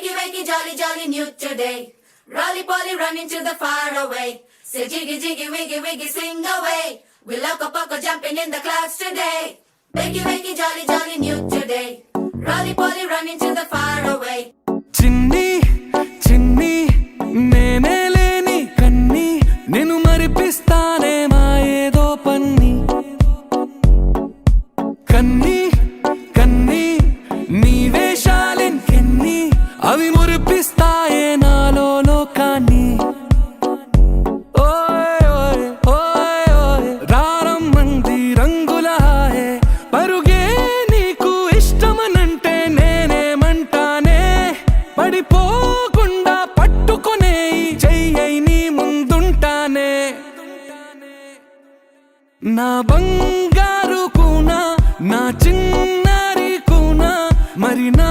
Wakey, wakey, jolly, jolly, new today. Rolly poly, running to the far away. Say jiggy, jiggy, wiggy, wiggy, sing away. We loco poco jumping in the clouds today. Wakey, wakey, jolly, jolly, new today. Rolly poly, running to the far away. చిన్ని చిన్ని నేనే లేని కన్ని నేను మరిపిస్తానే మా ఏదో పన్ని కన్ని కన్ని నీ వేషాలెన్కెన్ని అవి మురిపిస్తాయే నాలో లోకాన్ని ఓయ్ ఓయ్ ఓయ్ ఓయ్ రారమ్మంది రంగుల హాయే పరుగే నీకు ఇష్టమనంటే నేనేమంటానే పడిపోకుండా పట్టుకునే చెయ్యై నీ ముందుంటానే నా బంగారు కూనా నా చిన్నారి కూనా మరి నా